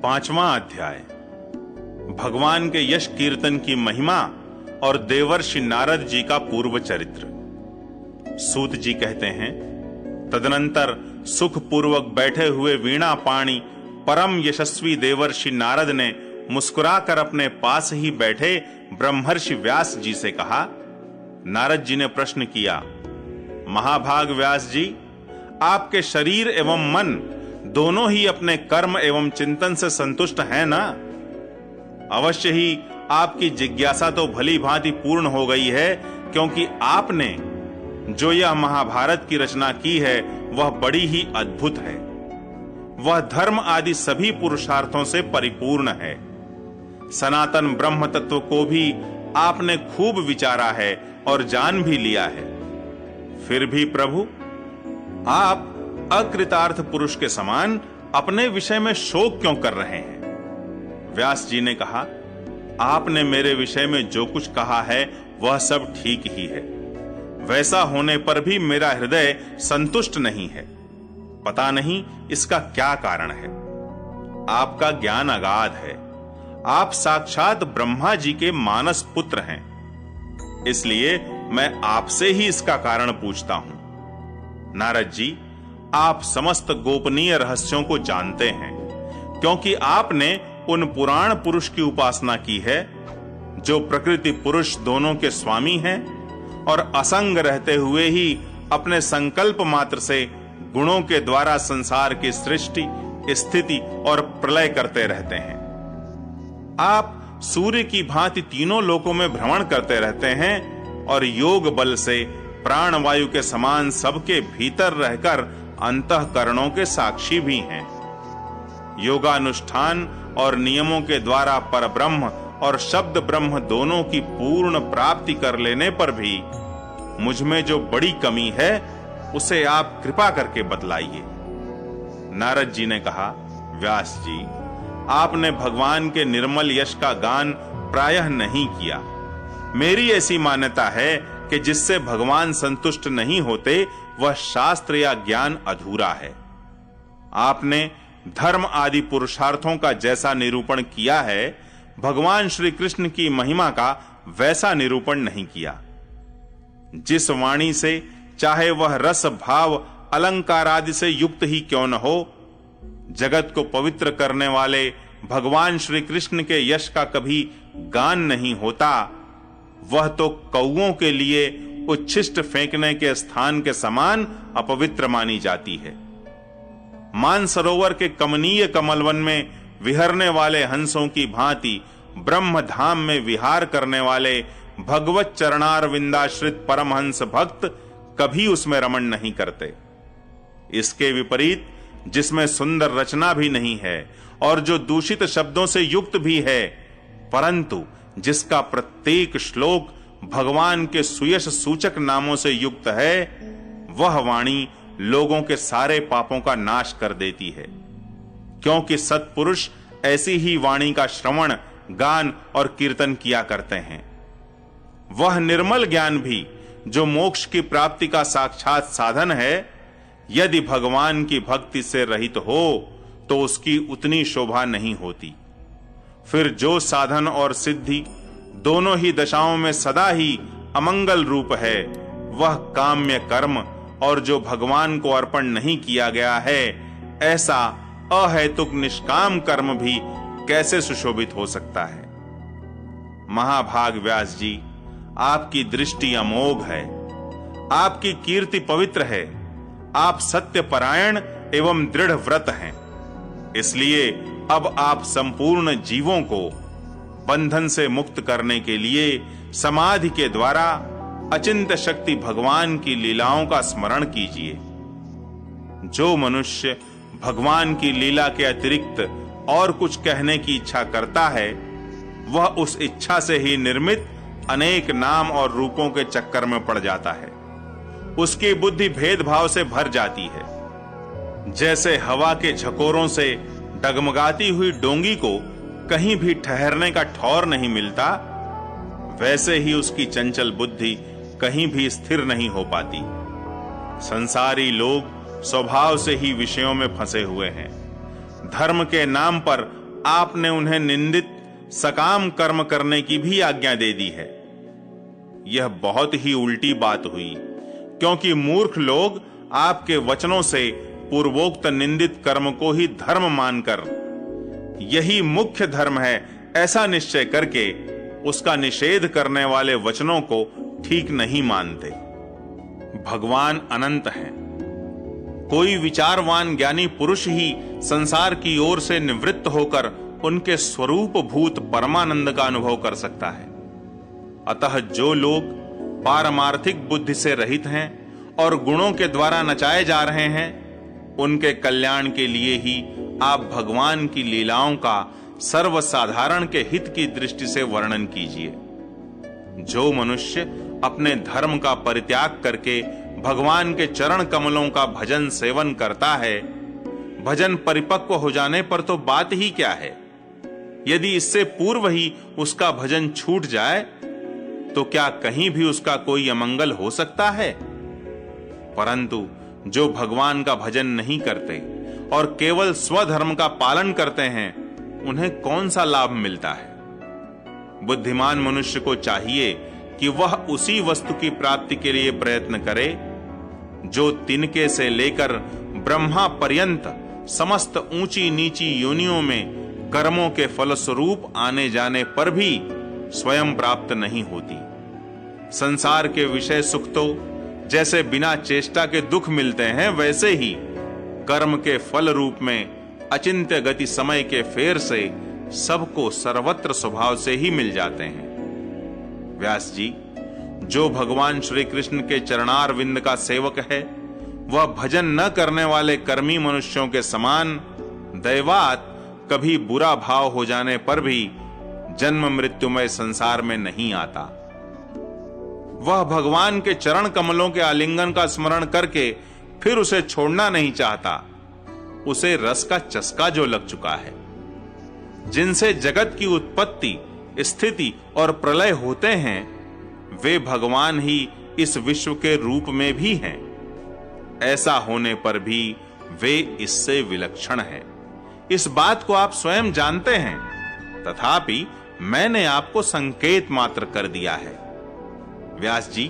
5वां अध्याय भगवान के यश कीर्तन की महिमा और देवर्षि नारद जी का पूर्व चरित्र। सूत जी कहते हैं, तदनंतर सुख पूर्वक बैठे हुए वीणा पाणी परम यशस्वी देवर्षि नारद ने मुस्कुराकर अपने पास ही बैठे ब्रह्मर्षि व्यास जी से कहा। नारद जी ने प्रश्न किया, महाभाग व्यास जी, आपके शरीर एवं मन दोनों ही अपने कर्म एवं चिंतन से संतुष्ट हैं ना? अवश्य ही आपकी जिज्ञासा तो भली भांति पूर्ण हो गई है, क्योंकि आपने जो यह महाभारत की रचना की है वह बड़ी ही अद्भुत है। वह धर्म आदि सभी पुरुषार्थों से परिपूर्ण है। सनातन ब्रह्म तत्व को भी आपने खूब विचारा है और जान भी लिया है। फिर भी प्रभु, आप अकृतार्थ पुरुष के समान अपने विषय में शोक क्यों कर रहे हैं? व्यास जी ने कहा, आपने मेरे विषय में जो कुछ कहा है वह सब ठीक ही है। वैसा होने पर भी मेरा हृदय संतुष्ट नहीं है। पता नहीं इसका क्या कारण है। आपका ज्ञान अगाध है। आप साक्षात ब्रह्मा जी के मानस पुत्र हैं। इसलिए मैं आपसे ही इसका कारण पूछता हूं। नारद जी, आप समस्त गोपनीय रहस्यों को जानते हैं, क्योंकि आपने उन पुराण पुरुष की उपासना की है जो प्रकृति पुरुष दोनों के स्वामी हैं और असंग रहते हुए ही अपने संकल्प मात्र से गुणों के द्वारा संसार की सृष्टि, स्थिति और प्रलय करते रहते हैं। आप सूर्य की भांति तीनों लोकों में भ्रमण करते रहते हैं और योग बल से प्राणवायु के समान सबके भीतर रहकर अंतःकरणों के साक्षी भी हैं। योगानुष्ठान और नियमों के द्वारा परब्रह्म और शब्द ब्रह्म दोनों की पूर्ण प्राप्ति कर लेने पर भी मुझ में जो बड़ी कमी है उसे आप कृपा करके बतलाइए। नारद जी ने कहा, व्यास जी, आपने भगवान के निर्मल यश का गान प्रायः नहीं किया। मेरी ऐसी मान्यता है कि जिससे भगवान संतुष्ट नहीं होते वह शास्त्र या ज्ञान अधूरा है। आपने धर्म आदि पुरुषार्थों का जैसा निरूपण किया है, भगवान श्री कृष्ण की महिमा का वैसा निरूपण नहीं किया। जिस वाणी से चाहे वह रस भाव अलंकार आदि से युक्त ही क्यों न हो, जगत को पवित्र करने वाले भगवान श्री कृष्ण के यश का कभी गान नहीं होता, वह तो कौओं के लिए उच्छिष्ट फेंकने के स्थान के समान अपवित्र मानी जाती है। मानसरोवर के कमनीय कमलवन में विहरने वाले हंसों की भांति ब्रह्म धाम में विहार करने वाले भगवत चरणारविंदाश्रित परमहंस भक्त कभी उसमें रमण नहीं करते। इसके विपरीत जिसमें सुंदर रचना भी नहीं है और जो दूषित शब्दों से युक्त भी है, परंतु जिसका प्रत्येक श्लोक भगवान के सुयश सूचक नामों से युक्त है, वह वाणी लोगों के सारे पापों का नाश कर देती है। क्योंकि सत्पुरुष ऐसी ही वाणी का श्रवण, गान और कीर्तन किया करते हैं। वह निर्मल ज्ञान भी जो मोक्ष की प्राप्ति का साक्षात साधन है, यदि भगवान की भक्ति से रहित हो तो उसकी उतनी शोभा नहीं होती। फिर जो साधन और सिद्धि दोनों ही दशाओं में सदा ही अमंगल रूप है, वह काम्य कर्म और जो भगवान को अर्पण नहीं किया गया है, ऐसा अहेतुक निष्काम कर्म भी कैसे सुशोभित हो सकता है? महाभाग व्यास जी, आपकी दृष्टि अमोघ है। आपकी कीर्ति पवित्र है। आप सत्यपरायण एवं दृढ़ व्रत हैं। इसलिए अब आप संपूर्ण जीवों को बंधन से मुक्त करने के लिए समाधि के द्वारा अचिंत्य शक्ति भगवान की लीलाओं का स्मरण कीजिए। जो मनुष्य भगवान की लीला के अतिरिक्त और कुछ कहने की इच्छा करता है, वह उस इच्छा से ही निर्मित अनेक नाम और रूपों के चक्कर में पड़ जाता है। उसकी बुद्धि भेदभाव से भर जाती है। जैसे हवा के झकोरों से डगमगाती हुई डोंगी को कहीं भी ठहरने का ठौर नहीं मिलता, वैसे ही उसकी चंचल बुद्धि कहीं भी स्थिर नहीं हो पाती। संसारी लोग स्वभाव से ही विषयों में फंसे हुए हैं। धर्म के नाम पर आपने उन्हें निंदित सकाम कर्म करने की भी आज्ञा दे दी है। यह बहुत ही उल्टी बात हुई, क्योंकि मूर्ख लोग आपके वचनों से पूर्वोक्त निंदित कर्म को ही धर्म मानकर यही मुख्य धर्म है ऐसा निश्चय करके उसका निषेध करने वाले वचनों को ठीक नहीं मानते। भगवान अनंत हैं। कोई विचारवान ज्ञानी पुरुष ही संसार की ओर से निवृत्त होकर उनके स्वरूप भूत परमानंद का अनुभव कर सकता है। अतः जो लोग पारमार्थिक बुद्धि से रहित हैं और गुणों के द्वारा नचाए जा रहे हैं, उनके कल्याण के लिए ही आप भगवान की लीलाओं का सर्वसाधारण के हित की दृष्टि से वर्णन कीजिए। जो मनुष्य अपने धर्म का परित्याग करके भगवान के चरण कमलों का भजन सेवन करता है, भजन परिपक्व हो जाने पर तो बात ही क्या है। यदि इससे पूर्व ही उसका भजन छूट जाए तो क्या कहीं भी उसका कोई अमंगल हो सकता है। परंतु जो भगवान का भजन नहीं करते और केवल स्वधर्म का पालन करते हैं, उन्हें कौन सा लाभ मिलता है। बुद्धिमान मनुष्य को चाहिए कि वह उसी वस्तु की प्राप्ति के लिए प्रयत्न करे जो तिनके से लेकर ब्रह्मा पर्यंत समस्त ऊंची नीची योनियों में कर्मों के फलस्वरूप आने जाने पर भी स्वयं प्राप्त नहीं होती। संसार के विषय सुख तो जैसे बिना चेष्टा के दुख मिलते हैं, वैसे ही कर्म के फल रूप में अचिंत्य गति समय के फेर से सबको सर्वत्र स्वभाव से ही मिल जाते हैं। व्यास जी, जो भगवान श्री कृष्ण के चरणार विंद का सेवक है, वह भजन न करने वाले कर्मी मनुष्यों के समान दैवात कभी बुरा भाव हो जाने पर भी जन्म मृत्युमय संसार में नहीं आता। वह भगवान के चरण कमलों के आलिंगन का स्मरण करके फिर उसे छोड़ना नहीं चाहता। उसे रस का चस्का जो लग चुका है, जिनसे जगत की उत्पत्ति, स्थिति और प्रलय होते हैं, वे भगवान ही इस विश्व के रूप में भी हैं। ऐसा होने पर भी वे इससे विलक्षण हैं। इस बात को आप स्वयं जानते हैं, तथापि मैंने आपको संकेत मात्र कर दिया है। व्यास जी,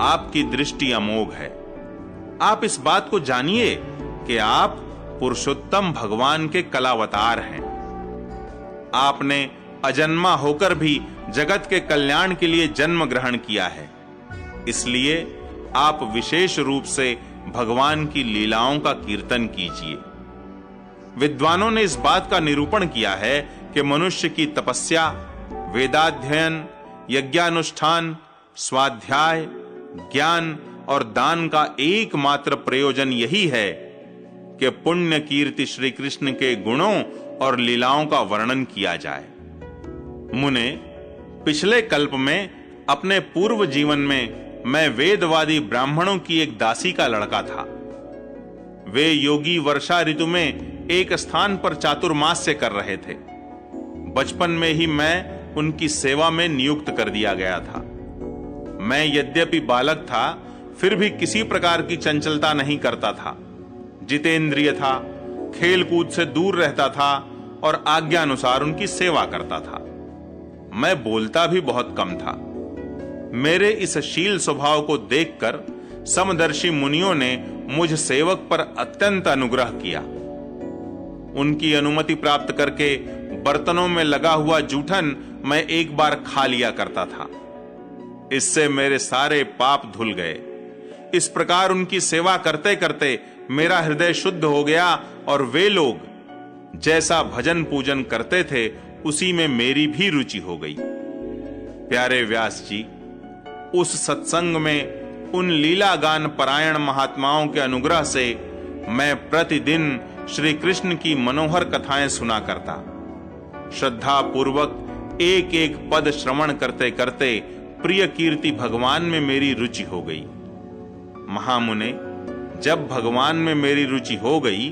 आपकी दृष्टि अमोघ है। आप इस बात को जानिए कि आप पुरुषोत्तम भगवान के कलावतार हैं। आपने अजन्मा होकर भी जगत के कल्याण के लिए जन्म ग्रहण किया है, इसलिए आप विशेष रूप से भगवान की लीलाओं का कीर्तन कीजिए। विद्वानों ने इस बात का निरूपण किया है कि मनुष्य की तपस्या, वेदाध्ययन, यज्ञानुष्ठान, स्वाध्याय, ज्ञान और दान का एकमात्र प्रयोजन यही है कि पुण्य कीर्ति श्री कृष्ण के गुणों और लीलाओं का वर्णन किया जाए। मुने, पिछले कल्प में अपने पूर्व जीवन में मैं वेदवादी ब्राह्मणों की एक दासी का लड़का था। वे योगी वर्षा ऋतु में एक स्थान पर चातुर्मास्य कर रहे थे। बचपन में ही मैं उनकी सेवा में नियुक्त कर दिया गया था। मैं यद्यपि बालक था, फिर भी किसी प्रकार की चंचलता नहीं करता था। जितेंद्रिय था, खेल कूद से दूर रहता था और आज्ञा अनुसार उनकी सेवा करता था। मैं बोलता भी बहुत कम था। मेरे इस शील स्वभाव को देखकर समदर्शी मुनियों ने मुझ सेवक पर अत्यंत अनुग्रह किया। उनकी अनुमति प्राप्त करके बर्तनों में लगा हुआ जूठन मैं एक बार खा लिया करता था। इससे मेरे सारे पाप धुल गए। इस प्रकार उनकी सेवा करते करते मेरा हृदय शुद्ध हो गया और वे लोग जैसा भजन पूजन करते थे, उसी में मेरी भी रुचि हो गई। प्यारे व्यास जी, उस सत्संग में उन लीला गान परायण महात्माओं के अनुग्रह से मैं प्रतिदिन श्री कृष्ण की मनोहर कथाएं सुना करता। श्रद्धा पूर्वक एक एक पद श्रवण करते करते प्रिय कीर्ति भगवान में मेरी रुचि हो गई। महामुने, जब भगवान में मेरी रुचि हो गई,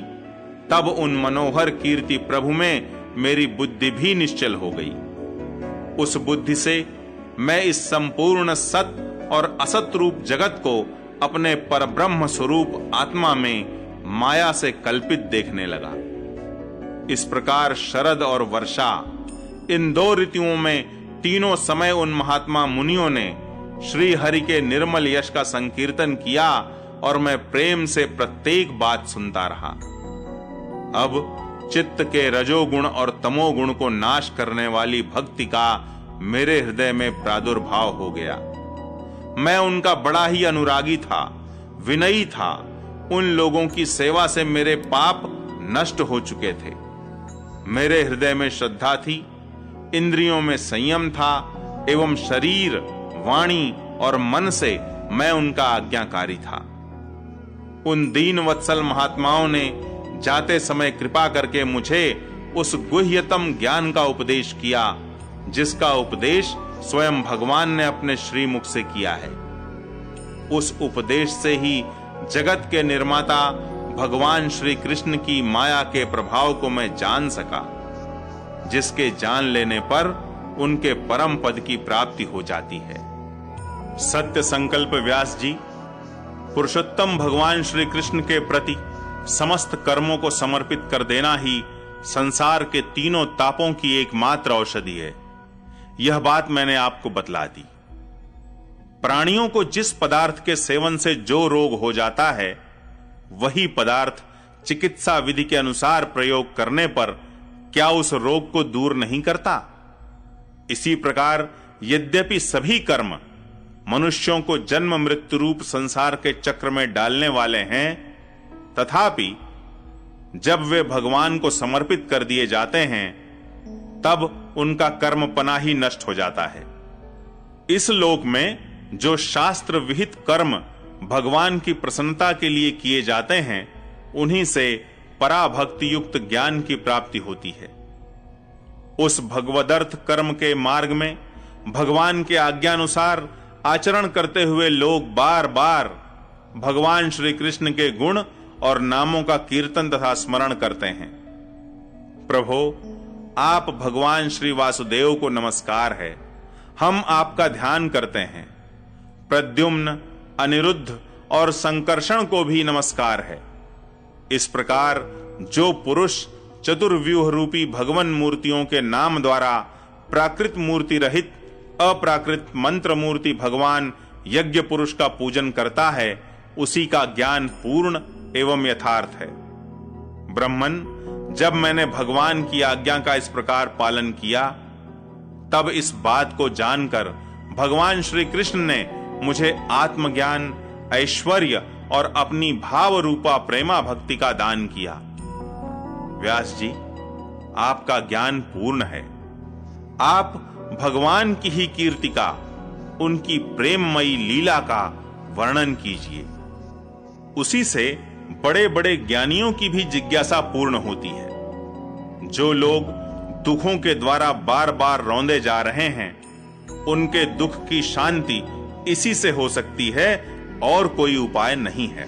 तब उन मनोहर कीर्ति प्रभु में मेरी बुद्धि भी निश्चल हो गई। उस बुद्धि से मैं इस संपूर्ण सत और असत रूप जगत को अपने परब्रह्म स्वरूप आत्मा में माया से कल्पित देखने लगा। इस प्रकार शरद और वर्षा, इन 2 ऋतुओं में तीनों समय उन महात्मा मुनियों ने श्री हरि के निर्मल यश का संकीर्तन किया और मैं प्रेम से प्रत्येक बात सुनता रहा। अब चित्त के रजोगुण और तमोगुण को नाश करने वाली भक्ति का मेरे हृदय में प्रादुर्भाव हो गया। मैं उनका बड़ा ही अनुरागी था, विनयी था। उन लोगों की सेवा से मेरे पाप नष्ट हो चुके थे। मेरे हृदय में श्रद्धा थी, इंद्रियों में संयम था एवं शरीर, वाणी और मन से मैं उनका आज्ञाकारी था। उन दीन वत्सल महात्माओं ने जाते समय कृपा करके मुझे उस गुह्यतम ज्ञान का उपदेश किया जिसका उपदेश स्वयं भगवान ने अपने श्रीमुख से किया है। उस उपदेश से ही जगत के निर्माता भगवान श्री कृष्ण की माया के प्रभाव को मैं जान सका, जिसके जान लेने पर उनके परम पद की प्राप्ति हो जाती है। सत्य संकल्प व्यास जी, पुरुषोत्तम भगवान श्री कृष्ण के प्रति समस्त कर्मों को समर्पित कर देना ही संसार के तीनों तापों की एकमात्र औषधि है। यह बात मैंने आपको बतला दी। प्राणियों को जिस पदार्थ के सेवन से जो रोग हो जाता है, वही पदार्थ चिकित्सा विधि के अनुसार प्रयोग करने पर क्या उस रोग को दूर नहीं करता? इसी प्रकार यद्यपि सभी कर्म मनुष्यों को जन्म मृत्यु रूप संसार के चक्र में डालने वाले हैं, तथापि जब वे भगवान को समर्पित कर दिए जाते हैं, तब उनका कर्म पना ही नष्ट हो जाता है। इस लोक में जो शास्त्र विहित कर्म भगवान की प्रसन्नता के लिए किए जाते हैं, उन्हीं से पराभक्ति युक्त ज्ञान की प्राप्ति होती है। उस भगवदर्थ कर्म के मार्ग में भगवान के आज्ञानुसार आचरण करते हुए लोग बार बार भगवान श्री कृष्ण के गुण और नामों का कीर्तन तथा स्मरण करते हैं। प्रभो, आप भगवान श्री वासुदेव को नमस्कार है। हम आपका ध्यान करते हैं। प्रद्युम्न, अनिरुद्ध और संकर्षण को भी नमस्कार है। इस प्रकार जो पुरुष चतुर्व्यूह रूपी भगवन मूर्तियों के नाम द्वारा प्राकृत मूर्ति रहित अप्राकृत मंत्र मूर्ति भगवान यज्ञ पुरुष का पूजन करता है, उसी का ज्ञान पूर्ण एवं यथार्थ है। ब्रह्मन, जब मैंने भगवान की आज्ञा का इस प्रकार पालन किया, तब इस बात को जानकर भगवान श्री कृष्ण ने मुझे आत्मज्ञान, ऐश्वर्य और अपनी भाव रूपा प्रेमा भक्ति का दान किया। व्यास जी, आपका ज्ञान पूर्ण है। आप भगवान की ही कीर्ति का, उनकी प्रेममयी लीला का वर्णन कीजिए। उसी से बड़े बड़े ज्ञानियों की भी जिज्ञासा पूर्ण होती है। जो लोग दुखों के द्वारा बार बार रौंदे जा रहे हैं, उनके दुख की शांति इसी से हो सकती है और कोई उपाय नहीं है।